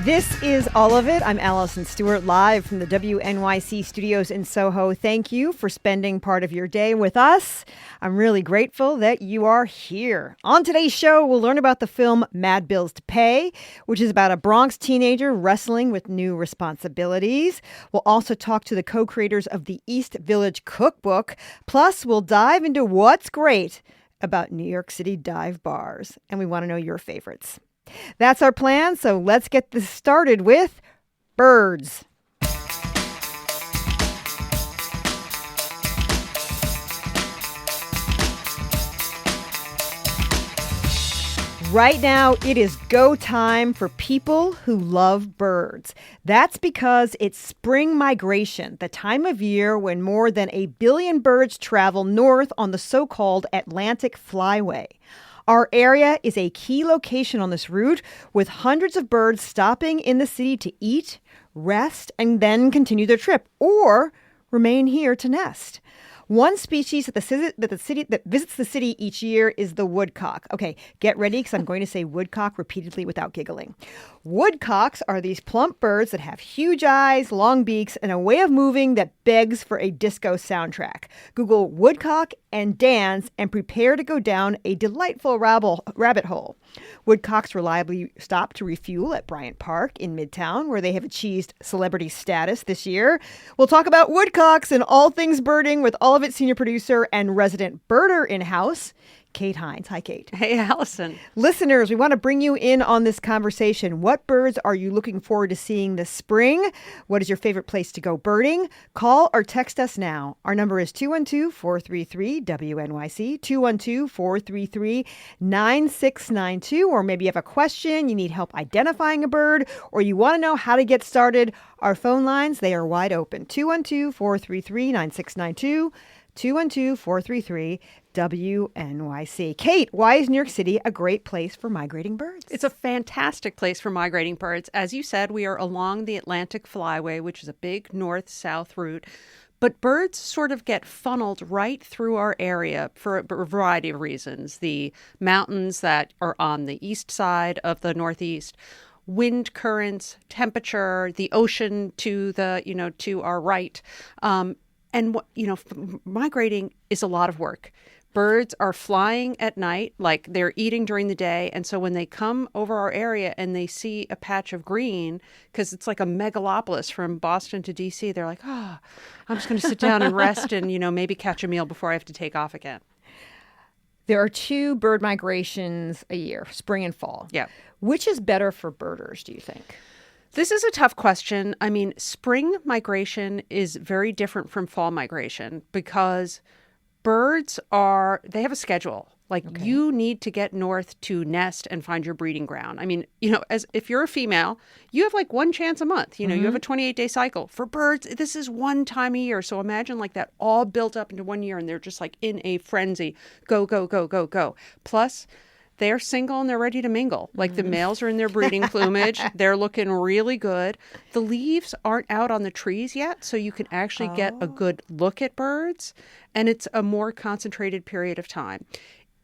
This is All of It. I'm Allison Stewart, live from the WNYC studios in Soho. Thank you for spending part of your day with us. I'm really grateful that you are here. On today's show, we'll learn about the film Mad Bills to Pay, which is about a Bronx teenager wrestling with new responsibilities. We'll also talk to the co-creators of the East Village Cookbook. Plus, we'll dive into what's great about New York City dive bars. And we want to know your favorites. That's our plan, so let's get this started with birds. Right now, it is go time for people who love birds. That's because it's spring migration, the time of year when more than 1 billion birds travel north on the so-called Atlantic Flyway. Our area is a key location on this route, with hundreds of birds stopping in the city to eat, rest, and then continue their trip, or remain here to nest. One species that visits the city each year is the woodcock. Okay, get ready because I'm going to say woodcock repeatedly without giggling. Woodcocks are these plump birds that have huge eyes, long beaks, and a way of moving that begs for a disco soundtrack. Google woodcock and dance and prepare to go down a delightful rabbit hole. Woodcocks reliably stop to refuel at Bryant Park in Midtown, where they have achieved celebrity status this year. We'll talk about woodcocks and all things birding with All of It senior producer and resident birder in-house, Kate Hinds. Hi, Kate. Hey, Allison. Listeners, we want to bring you in on this conversation. What birds are you looking forward to seeing this spring? What is your favorite place to go birding? Call or text us now. Our number is 212-433-WNYC, 212-433-9692. Or maybe you have a question, you need help identifying a bird, or you want to know how to get started. Our phone lines, they are wide open. 212-433-9692. 212-433-WNYC. Kate, why is New York City a great place for migrating birds? It's a fantastic place for migrating birds. As you said, we are along the Atlantic Flyway, which is a big north-south route. But birds sort of get funneled right through our area for a variety of reasons. The mountains that are on the east side of the Northeast, wind currents, temperature, the ocean to our right. And migrating is a lot of work. Birds are flying at night, like they're eating during the day. And so when they come over our area and they see a patch of green, because it's like a megalopolis from Boston to D.C., they're like, I'm just going to sit down and rest and, maybe catch a meal before I have to take off again. There are 2 bird migrations a year, spring and fall. Yeah. Which is better for birders, do you think? This is a tough question. I mean, spring migration is very different from fall migration because birds they have a schedule. Like You need to get north to nest and find your breeding ground. I mean, if you're a female, you have like one chance a month. You have a 28-day cycle. For birds, this is one time a year. So imagine like that all built up into one year and they're just like in a frenzy. Go, go, go, go, go. Plus, they're single and they're ready to mingle. Like the males are in their breeding plumage. They're looking really good. The leaves aren't out on the trees yet, so you can actually get a good look at birds. And it's a more concentrated period of time.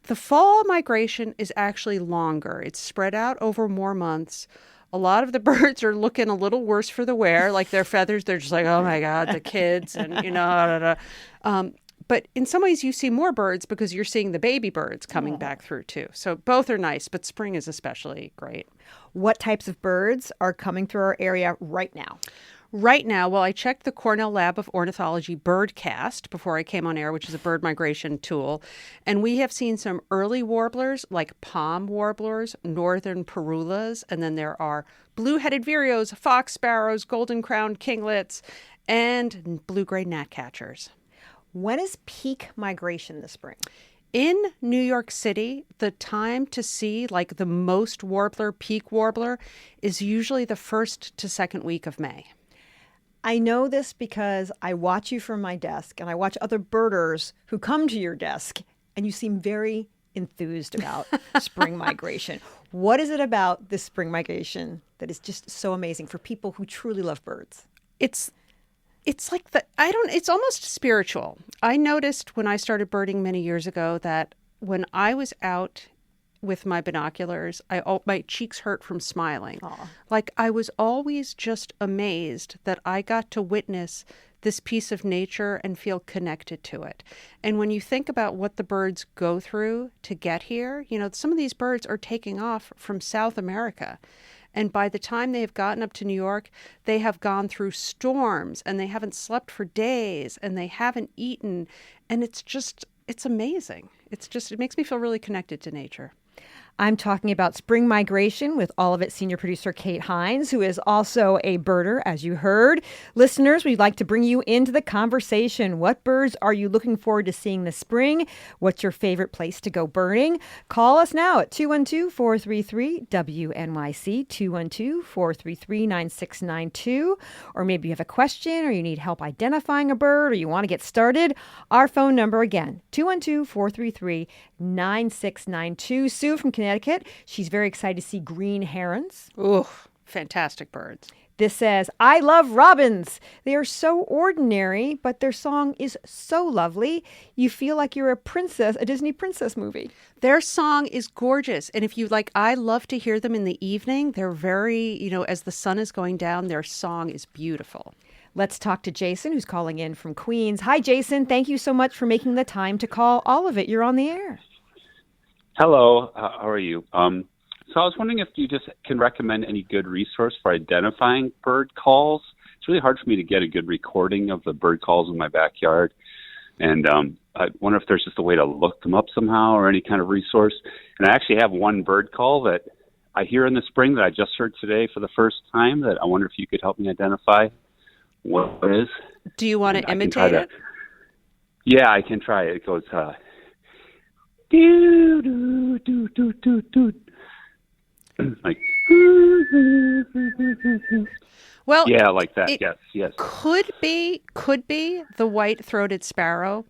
The fall migration is actually longer. It's spread out over more months. A lot of the birds are looking a little worse for the wear. Like their feathers, they're just like, oh my God, the kids and, But in some ways, you see more birds because you're seeing the baby birds coming back through, too. So both are nice, but spring is especially great. What types of birds are coming through our area right now? Right now, well, I checked the Cornell Lab of Ornithology Birdcast before I came on air, which is a bird migration tool. And we have seen some early warblers like palm warblers, northern parulas, and then there are blue-headed vireos, fox sparrows, golden-crowned kinglets, and blue-gray gnatcatchers. When is peak migration this spring? In New York City, the time to see like the most warbler, peak warbler, is usually the 1st to 2nd week of May. I know this because I watch you from my desk and I watch other birders who come to your desk and you seem very enthused about spring migration. What is it about this spring migration that is just so amazing for people who truly love birds? It's like it's almost spiritual. I noticed when I started birding many years ago that when I was out with my binoculars. My cheeks hurt from smiling. Aw. Like, I was always just amazed that I got to witness this piece of nature and feel connected to it. And when you think about what the birds go through to get here, some of these birds are taking off from South America. And by the time they have gotten up to New York, they have gone through storms and they haven't slept for days and they haven't eaten. And it's amazing. It makes me feel really connected to nature. I'm talking about spring migration with all of it senior producer Kate Hinds, who is also a birder, as you heard. Listeners, we'd like to bring you into the conversation. What birds are you looking forward to seeing this spring? What's your favorite place to go birding? Call us now at 212-433-WNYC, 212-433-9692. Or maybe you have a question or you need help identifying a bird or you want to get started. Our phone number again, 212-433-9692. Sue from Connecticut. She's very excited to see green herons. Ooh, fantastic birds. This says, I love robins. They are so ordinary, but their song is so lovely. You feel like you're a princess, a Disney princess movie. Their song is gorgeous. And if you like, I love to hear them in the evening. They're very, as the sun is going down, their song is beautiful. Let's talk to Jason, who's calling in from Queens. Hi, Jason. Thank you so much for making the time to call all of it. You're on the air. Hello, how are you? So I was wondering if you just can recommend any good resource for identifying bird calls. It's really hard for me to get a good recording of the bird calls in my backyard. And I wonder if there's just a way to look them up somehow or any kind of resource. And I actually have one bird call that I hear in the spring that I just heard today for the first time that I wonder if you could help me identify what it is. Do you want to imitate it? Yeah, I can try it. It goes... do do do do do do, like well, yeah, like that. Yes. Could be the white-throated sparrow.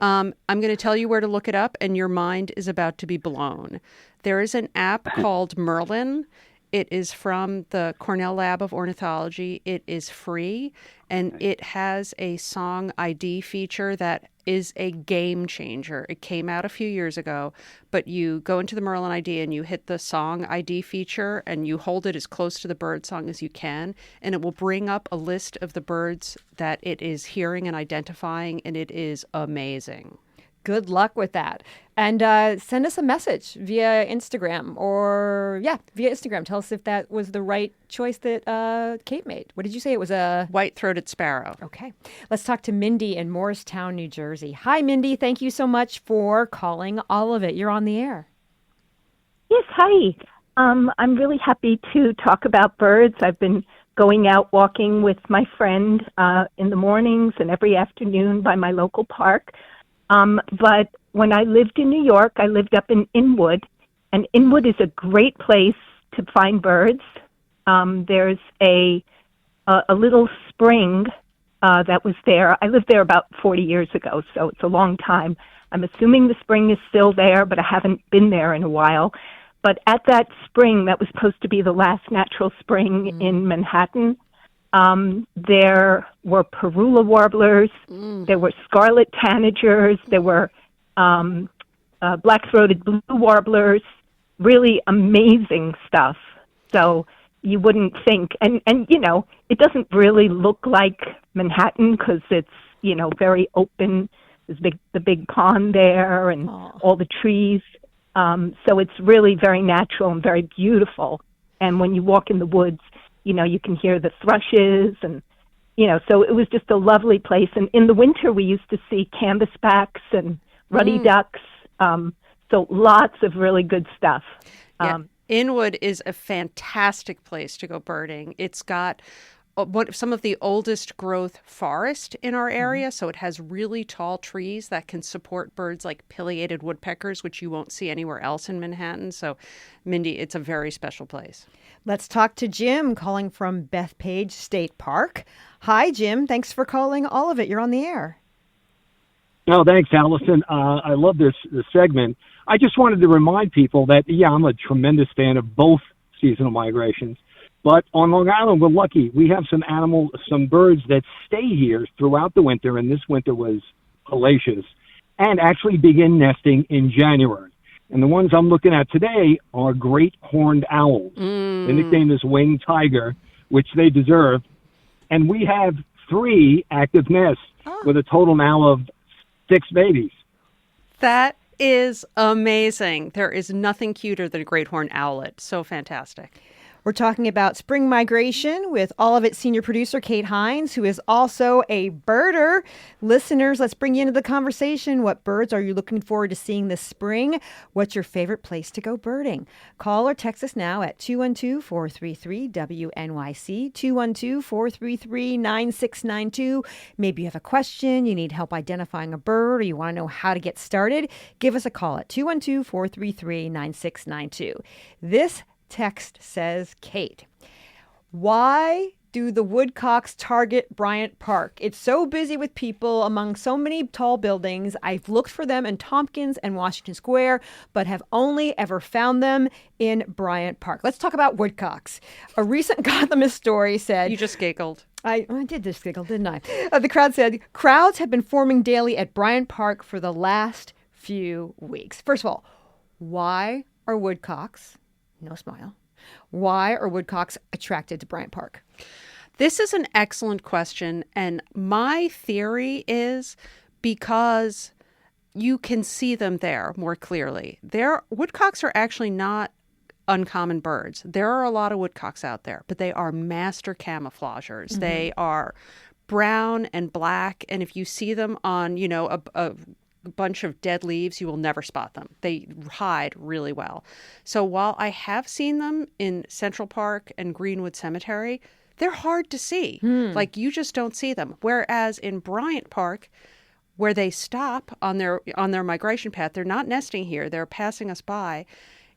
I'm going to tell you where to look it up, and your mind is about to be blown. There is an app called Merlin. It is from the Cornell Lab of Ornithology. It is free, and it has a song ID feature that is a game changer. It came out a few years ago, but you go into the Merlin ID and you hit the song ID feature and you hold it as close to the bird song as you can, and it will bring up a list of the birds that it is hearing and identifying, and it is amazing. Good luck with that. And send us a message via Instagram via Instagram. Tell us if that was the right choice that Kate made. What did you say? It was a white-throated sparrow. Okay. Let's talk to Mindy in Morristown, New Jersey. Hi, Mindy. Thank you so much for calling all of it. You're on the air. Yes, hi. I'm really happy to talk about birds. I've been going out walking with my friend in the mornings and every afternoon by my local park. But when I lived in New York, I lived up in Inwood, and Inwood is a great place to find birds. There's a little spring that was there. I lived there about 40 years ago, so it's a long time. I'm assuming the spring is still there, but I haven't been there in a while. But at that spring, that was supposed to be the last natural spring in Manhattan, there were parula warblers, there were scarlet tanagers, there were black-throated blue warblers, really amazing stuff. So you wouldn't think, and it doesn't really look like Manhattan because it's, very open. There's the big pond there and all the trees. So it's really very natural and very beautiful. And when you walk in the woods, you can hear the thrushes and, so it was just a lovely place. And in the winter, we used to see canvasbacks and ruddy ducks. So lots of really good stuff. Yeah. Inwood is a fantastic place to go birding. It's got some of the oldest growth forest in our area, so it has really tall trees that can support birds like pileated woodpeckers, which you won't see anywhere else in Manhattan. So, Mindy, it's a very special place. Let's talk to Jim calling from Bethpage State Park. Hi, Jim. Thanks for calling all of it. You're on the air. No, thanks, Allison. I love this segment. I just wanted to remind people that, I'm a tremendous fan of both seasonal migrations. But on Long Island, we're lucky. We have some birds that stay here throughout the winter, and this winter was hellacious, and actually begin nesting in January. And the ones I'm looking at today are great horned owls. The nickname is winged tiger, which they deserve. And we have 3 active nests with a total now of 6 babies. That is amazing. There is nothing cuter than a great horned owlet. So fantastic. We're talking about spring migration with all of its senior producer, Kate Hinds, who is also a birder. Listeners, let's bring you into the conversation. What birds are you looking forward to seeing this spring? What's your favorite place to go birding? Call or text us now at 212-433-WNYC, 212-433-9692. Maybe you have a question, you need help identifying a bird, or you want to know how to get started. Give us a call at 212-433-9692. This text says, Kate, why do the woodcocks target Bryant Park? It's so busy with people among so many tall buildings. I've looked for them in Tompkins and Washington Square, but have only ever found them in Bryant Park. Let's talk about woodcocks. A recent Gothamist story said... You just giggled. I did just giggle, didn't I? The crowd said, crowds have been forming daily at Bryant Park for the last few weeks. First of all, why are woodcocks... No smile. Why are woodcocks attracted to Bryant Park? This is an excellent question. And my theory is because you can see them there more clearly. Woodcocks are actually not uncommon birds. There are a lot of woodcocks out there, but they are master camouflagers. Mm-hmm. They are brown and black. And if you see them on, a bunch of dead leaves, you will never spot them. They hide really well. So while I have seen them in Central Park and Greenwood Cemetery, they're hard to see. Like, you just don't see them. Whereas in Bryant Park, where they stop on their migration path, they're not nesting here, they're passing us by.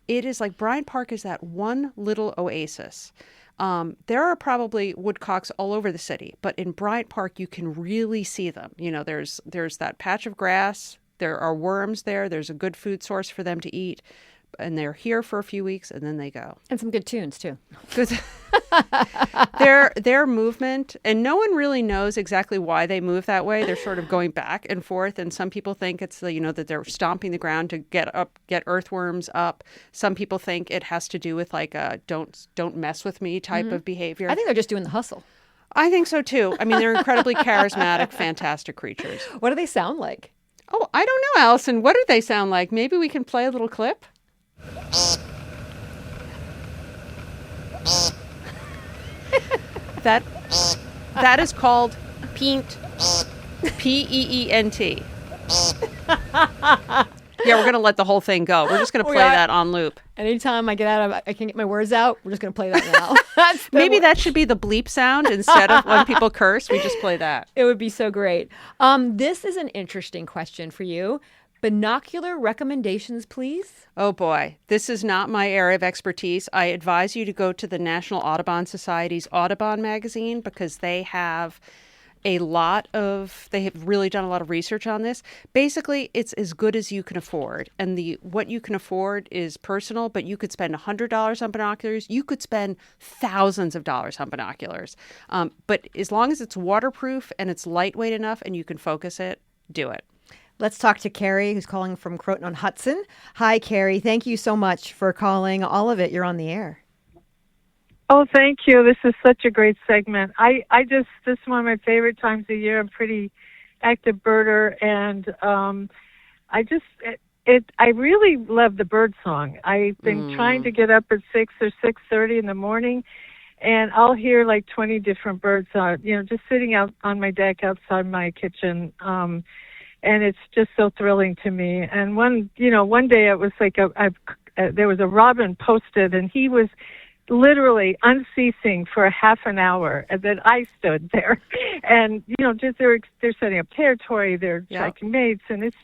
It is like Bryant Park is that one little oasis. There are probably woodcocks all over the city, but in Bryant Park, you can really see them. There's that patch of grass. There are worms there. There's a good food source for them to eat. And they're here for a few weeks, and then they go. And some good tunes, too. Good. Their movement, and no one really knows exactly why they move that way. They're sort of going back and forth, and some people think it's that they're stomping the ground to get earthworms up. Some people think it has to do with like a don't mess with me type of behavior. I think they're just doing the hustle. I think so too. I mean, they're incredibly charismatic, fantastic creatures. What do they sound like? Oh, I don't know, Allison. What do they sound like? Maybe we can play a little clip. That is called peent. Peent. Yeah, we're going to let the whole thing go. We're just going to play that on loop. Anytime I can't get my words out, we're just going to play that now. Maybe that should be the bleep sound instead of when people curse. We just play that. It would be so great. This is an interesting question for you. Binocular recommendations, please? Oh, boy. This is not my area of expertise. I advise you to go to the National Audubon Society's Audubon magazine because they have really done a lot of research on this. Basically, it's as good as you can afford. And what you can afford is personal, but you could spend $100 on binoculars. You could spend thousands of dollars on binoculars. But as long as it's waterproof and it's lightweight enough and you can focus it, do it. Let's talk to Carrie, who's calling from Croton-on-Hudson. Hi, Carrie. Thank you so much for calling all of it. You're on the air. Oh, thank you. This is such a great segment. This is one of my favorite times of year. I'm a pretty active birder, and I really love the bird song. I've been trying to get up at 6 or 6:30 in the morning, and I'll hear like 20 different birds, just sitting out on my deck outside my kitchen. And it's just so thrilling to me. And one day it was like there was a robin posted, and he was literally unceasing for a half an hour, and then I stood there, and just they're setting up territory, they're striking mates, and it's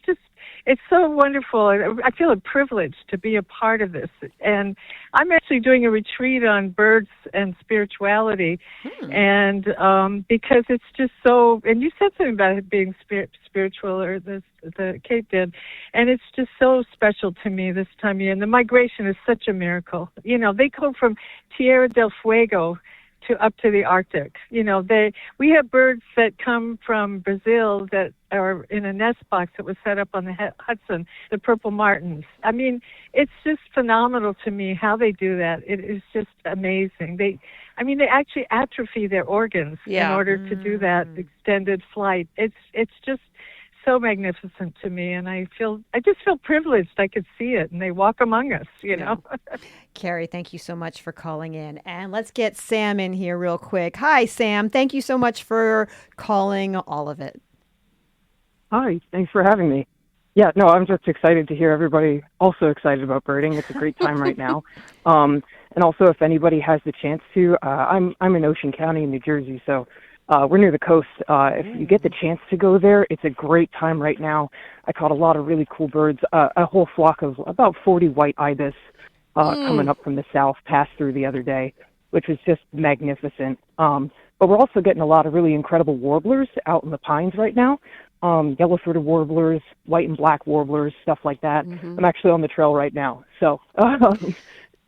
so wonderful. I feel a privilege to be a part of this, and I'm actually doing a retreat on birds and spirituality, and because it's just so. And you said something about it being spiritual, or the Kate did, and it's just so special to me this time of year. And the migration is such a miracle. They go from Tierra del Fuego up to the Arctic. We have birds that come from Brazil that are in a nest box that was set up on the Hudson, the purple martins. I mean, it's just phenomenal to me how they do that. It is just amazing. They actually atrophy their organs in order to do that extended flight. It's just so magnificent to me, and I just feel privileged I could see it, and they walk among us, you know. Carrie, thank you so much for calling in. And let's get Sam in here real quick. Hi, Sam. Thank you so much for calling all of it. Hi, thanks for having me. Yeah, no, I'm just excited to hear everybody also excited about birding. It's a great time right now. And also, if anybody has the chance to, I'm in Ocean County in New Jersey, so we're near the coast. If you get the chance to go there, it's a great time right now. I caught a lot of really cool birds, a whole flock of about 40 white ibis coming up from the south, passed through the other day, which was just magnificent. But we're also getting a lot of really incredible warblers out in the pines right now. Yellow-throated warblers, white and black warblers, stuff like that. I'm actually on the trail right now. So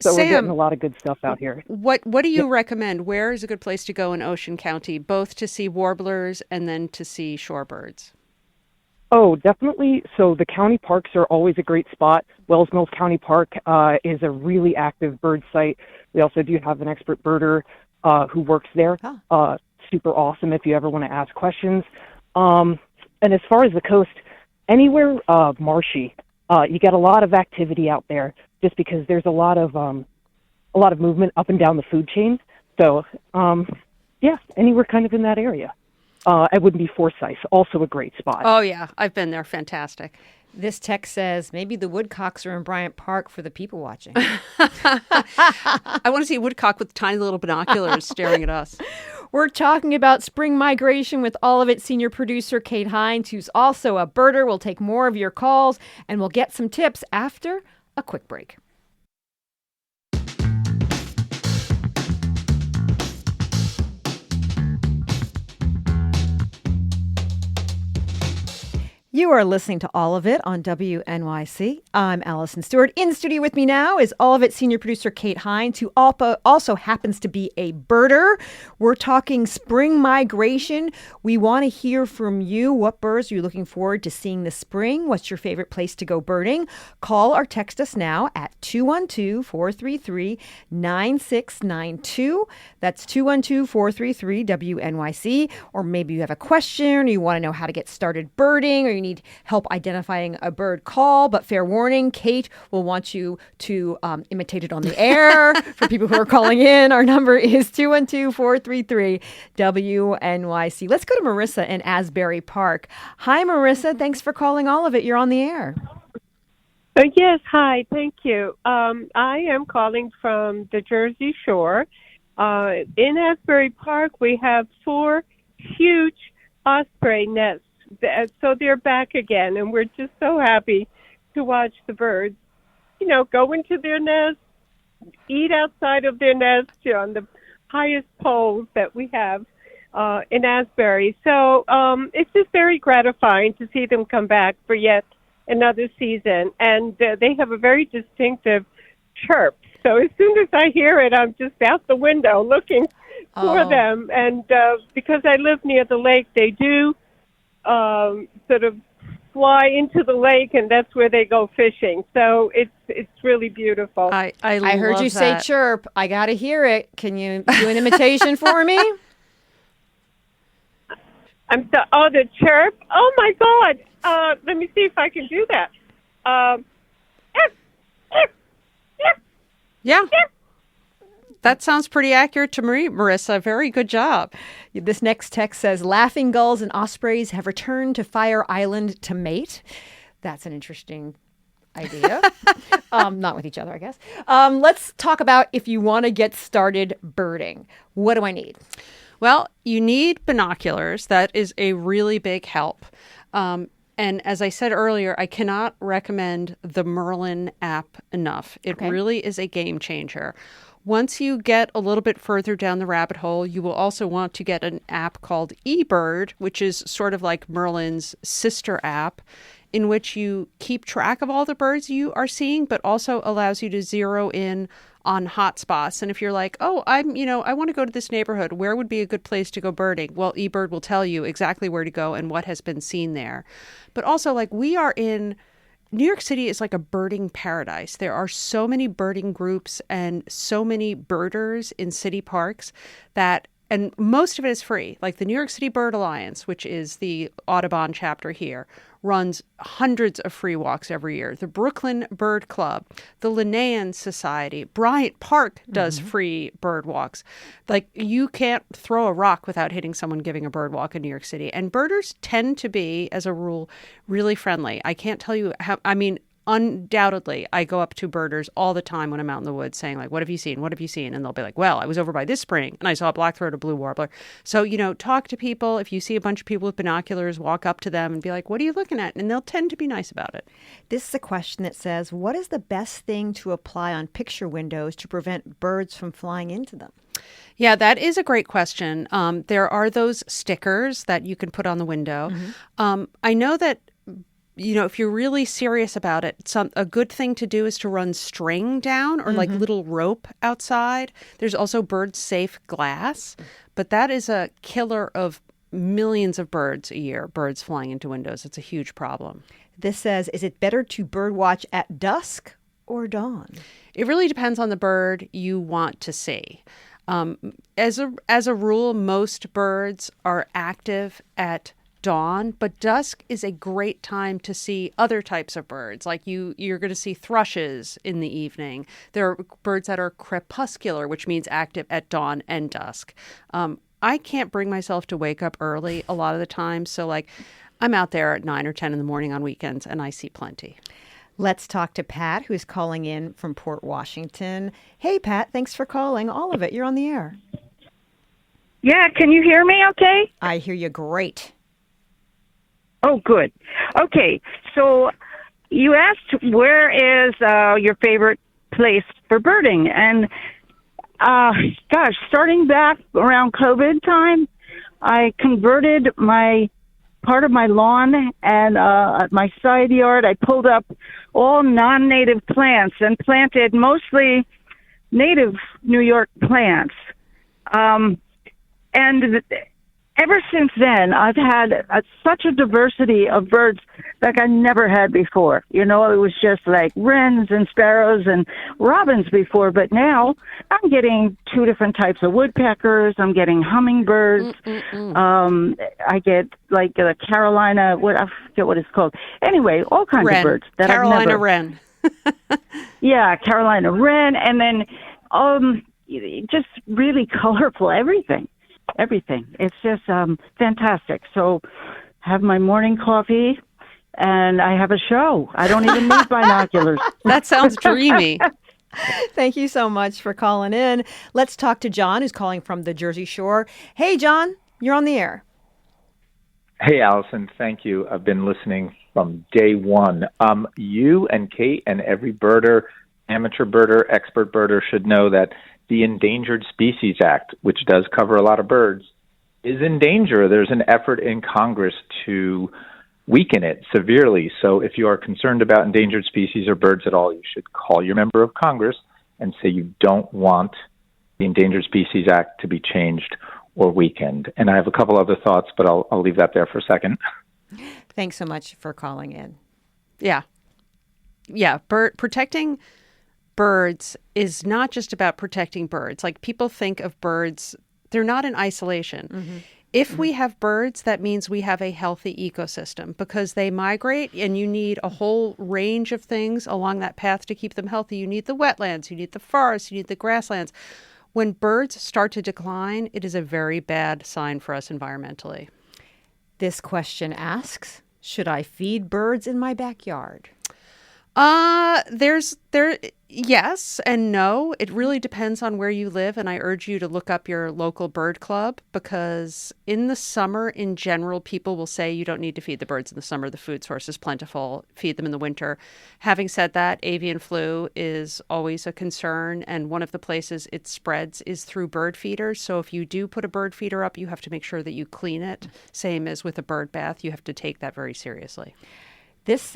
Sam, we're getting a lot of good stuff out here. What do you recommend? Where is a good place to go in Ocean County, both to see warblers and then to see shorebirds? Oh, definitely. So the county parks are always a great spot. Wells Mills County Park is a really active bird site. We also do have an expert birder who works there. Super awesome if you ever want to ask questions. And as far as the coast, anywhere marshy, you get a lot of activity out there just because there's a lot of movement up and down the food chain. So, anywhere kind of in that area. I wouldn't be Forsyth, also a great spot. Oh, yeah. I've been there. Fantastic. This text says maybe the woodcocks are in Bryant Park for the people watching. I want to see a woodcock with tiny little binoculars staring at us. We're talking about spring migration with all of it senior producer Kate Hinds, who's also a birder. We'll take more of your calls, and we'll get some tips after a quick break. You are listening to All of It on WNYC. I'm Allison Stewart. In studio with me now is All of It senior producer Kate Hinds, who also happens to be a birder. We're talking spring migration. We want to hear from you. What birds are you looking forward to seeing this spring? What's your favorite place to go birding? Call or text us now at 212-433-9692. That's 212-433-WNYC. Or maybe you have a question, or you want to know how to get started birding, or you need help identifying a bird call, but fair warning, Kate will want you to imitate it on the air. For people who are calling in, our number is 212-433-WNYC. Let's go to Marissa in Asbury Park. Hi, Marissa. Thanks for calling All of It. You're on the air. Yes, hi. Thank you. I am calling from the Jersey Shore. In Asbury Park, we have 4 huge osprey nests. So they're back again, and we're just so happy to watch the birds, go into their nest, eat outside of their nest on the highest poles that we have in Asbury. So it's just very gratifying to see them come back for yet another season, and they have a very distinctive chirp. So as soon as I hear it, I'm just out the window looking for them, and because I live near the lake, they do sort of fly into the lake, and that's where they go fishing. So it's really beautiful. I heard you say chirp. I got to hear it. Can you do an imitation for me? The chirp. Oh my God. Let me see if I can do that. Yeah. That sounds pretty accurate to me, Marissa. Very good job. This next text says, laughing gulls and ospreys have returned to Fire Island to mate. That's an interesting idea. Not with each other, I guess. Let's talk about if you want to get started birding. What do I need? Well, you need binoculars. That is a really big help. And as I said earlier, I cannot recommend the Merlin app enough. It really is a game changer. Once you get a little bit further down the rabbit hole, you will also want to get an app called eBird, which is sort of like Merlin's sister app. in which you keep track of all the birds you are seeing, but also allows you to zero in on hot spots. And if you're like, oh, I want to go to this neighborhood, where would be a good place to go birding? Well, eBird will tell you exactly where to go and what has been seen there. But also, like, we are in New York City is like a birding paradise. There are so many birding groups and so many birders in city parks and most of it is free. Like the New York City Bird Alliance, which is the Audubon chapter here, runs hundreds of free walks every year. The Brooklyn Bird Club, the Linnaean Society, Bryant Park does free bird walks. Like you can't throw a rock without hitting someone giving a bird walk in New York City. And birders tend to be, as a rule, really friendly. I can't tell you how, undoubtedly, I go up to birders all the time when I'm out in the woods saying, like, what have you seen? What have you seen? And they'll be like, well, I was over by this spring and I saw a black-throated blue warbler. So, talk to people. If you see a bunch of people with binoculars, walk up to them and be like, what are you looking at? And they'll tend to be nice about it. This is a question that says, what is the best thing to apply on picture windows to prevent birds from flying into them? Yeah, that is a great question. There are those stickers that you can put on the window. I know that if you're really serious about it, a good thing to do is to run string down or like little rope outside. There's also bird safe glass, but that is a killer of millions of birds a year, birds flying into windows. It's a huge problem. This says, is it better to bird watch at dusk or dawn? It really depends on the bird you want to see. As a rule, most birds are active at dawn, but dusk is a great time to see other types of birds. Like you're going to see thrushes in the evening. There are birds that are crepuscular, which means active at dawn and dusk. I can't bring myself to wake up early a lot of the time. So like I'm out there at 9 or 10 in the morning on weekends and I see plenty. Let's talk to Pat, who's calling in from Port Washington. Hey, Pat, thanks for calling. All of it. You're on the air. Yeah, can you hear me okay? I hear you great. Oh, good. Okay, so you asked where is your favorite place for birding, and starting back around COVID time, I converted part of my lawn and my side yard. I pulled up all non-native plants and planted mostly native New York plants, and ever since then, I've had such a diversity of birds like I never had before. It was just like wrens and sparrows and robins before, but now I'm getting 2 different types of woodpeckers. I'm getting hummingbirds. I get like the Carolina, I forget what it's called. Anyway, all kinds of birds that Carolina wren. Yeah, Carolina wren, and then just really colorful everything. It's just fantastic. So have my morning coffee and I have a show. I don't even need binoculars. That sounds dreamy. Thank you so much for calling in. Let's talk to John, who's calling from the Jersey Shore. Hey, John, you're on the air. Hey, Allison. Thank you. I've been listening from day one. You and Kate and every birder, amateur birder, expert birder should know that the Endangered Species Act, which does cover a lot of birds, is in danger. There's an effort in Congress to weaken it severely. So if you are concerned about endangered species or birds at all, you should call your member of Congress and say you don't want the Endangered Species Act to be changed or weakened. And I have a couple other thoughts, but I'll leave that there for a second. Thanks so much for calling in. Yeah. Protecting birds is not just about protecting birds. Like people think of birds, they're not in isolation. If we have birds, that means we have a healthy ecosystem because they migrate and you need a whole range of things along that path to keep them healthy. You need the wetlands, you need the forests, you need the grasslands. When birds start to decline, it is a very bad sign for us environmentally. This question asks, should I feed birds in my backyard? Yes and no. It really depends on where you live, and I urge you to look up your local bird club because in the summer, in general, people will say you don't need to feed the birds in the summer. The food source is plentiful. Feed them in the winter. Having said that, avian flu is always a concern, and one of the places it spreads is through bird feeders. So if you do put a bird feeder up, you have to make sure that you clean it. Same as with a bird bath. You have to take that very seriously. This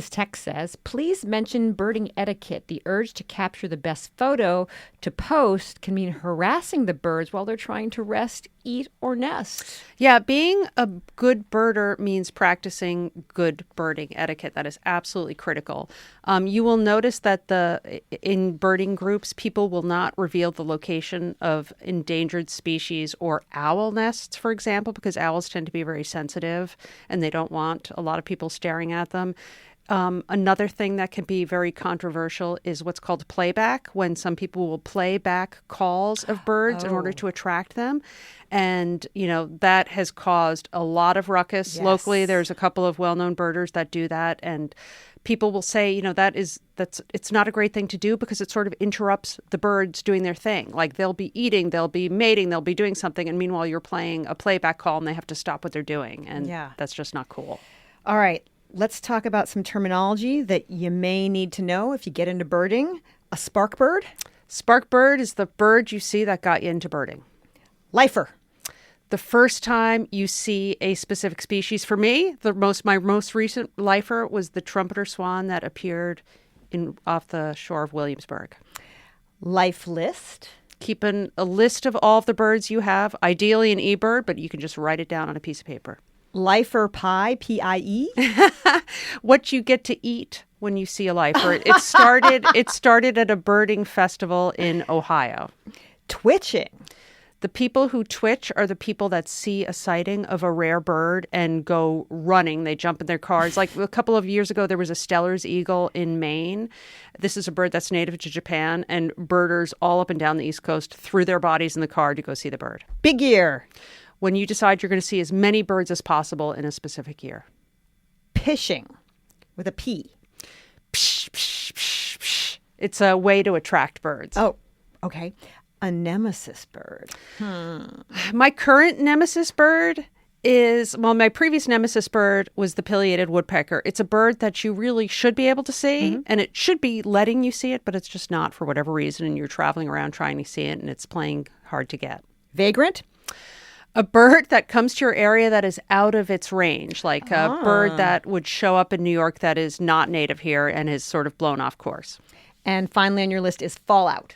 text says, please mention birding etiquette. The urge to capture the best photo to post can mean harassing the birds while they're trying to rest, eat, or nest. Yeah, being a good birder means practicing good birding etiquette. That is absolutely critical. You will notice that in birding groups, people will not reveal the location of endangered species or owl nests, for example, because owls tend to be very sensitive and they don't want a lot of people staring at them. Another thing that can be very controversial is what's called playback, when some people will play back calls of birds in order to attract them. And, that has caused a lot of ruckus. Yes. Locally, there's a couple of well-known birders that do that. And people will say, it's not a great thing to do because it sort of interrupts the birds doing their thing. Like they'll be eating, they'll be mating, they'll be doing something. And meanwhile, you're playing a playback call and they have to stop what they're doing. And that's just not cool. All right. Let's talk about some terminology that you may need to know if you get into birding. A spark bird. Spark bird is the bird you see that got you into birding. Lifer. The first time you see a specific species. For me, my most recent lifer was the trumpeter swan that appeared off the shore of Williamsburg. Life list. Keeping a list of all of the birds you have, ideally an eBird, but you can just write it down on a piece of paper. Lifer pie, P-I-E. What you get to eat when you see a lifer. It started at a birding festival in Ohio. Twitching. The people who twitch are the people that see a sighting of a rare bird and go running. They jump in their cars. Like a couple of years ago, there was a Steller's eagle in Maine. This is a bird that's native to Japan, and birders all up and down the East Coast threw their bodies in the car to go see the bird. Big ear. When you decide you're going to see as many birds as possible in a specific year. Pishing with a P. Psh, psh, psh, psh. It's a way to attract birds. Oh, okay. A nemesis bird. My current nemesis bird my previous nemesis bird was the pileated woodpecker. It's a bird that you really should be able to see, and it should be letting you see it, but it's just not for whatever reason, and you're traveling around trying to see it, and it's playing hard to get. Vagrant? A bird that comes to your area that is out of its range, like a bird that would show up in New York that is not native here and is sort of blown off course. And finally on your list is fallout.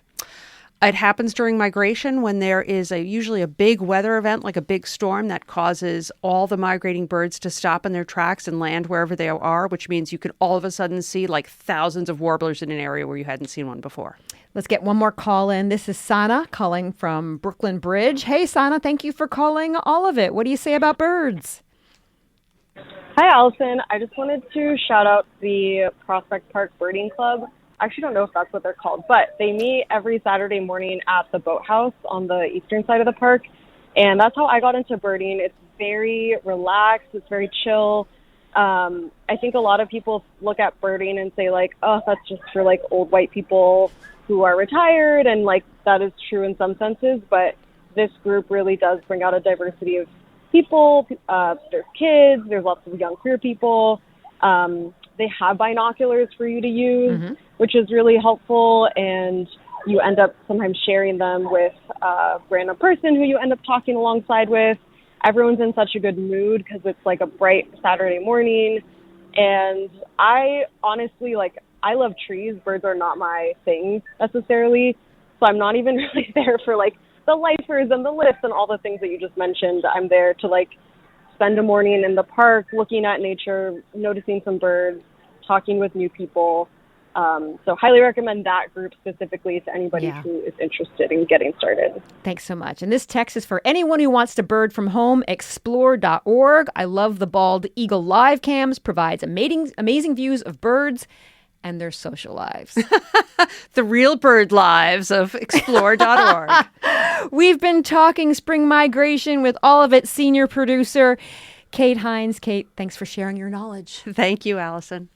It happens during migration when there is usually a big weather event, like a big storm that causes all the migrating birds to stop in their tracks and land wherever they are, which means you can all of a sudden see like thousands of warblers in an area where you hadn't seen one before. Let's get one more call in. This is Sana calling from Brooklyn Bridge. Hey, Sana, thank you for calling all of it. What do you say about birds? Hi, Allison. I just wanted to shout out the Prospect Park Birding Club. I actually don't know if that's what they're called, but they meet every Saturday morning at the boathouse on the eastern side of the park. And that's how I got into birding. It's very relaxed. It's very chill. I think a lot of people look at birding and say like, oh, that's just for like old white people who are retired. And like, that is true in some senses, but this group really does bring out a diversity of people. There's kids, there's lots of young queer people. They have binoculars for you to use, which is really helpful. And you end up sometimes sharing them with a random person who you end up talking alongside with. Everyone's in such a good mood because it's like a bright Saturday morning. And I honestly, I love trees. Birds are not my thing necessarily. So I'm not even really there for like the lifers and the lifts and all the things that you just mentioned. I'm there to like spend a morning in the park, looking at nature, noticing some birds, talking with new people. So highly recommend that group specifically to anybody who is interested in getting started. Thanks so much. And this text is for anyone who wants to bird from home, explore.org. I love the Bald Eagle live cams, provides amazing views of birds and their social lives. The real bird lives of explore.org. We've been talking spring migration with all of its senior producer, Kate Hinds. Kate, thanks for sharing your knowledge. Thank you, Allison.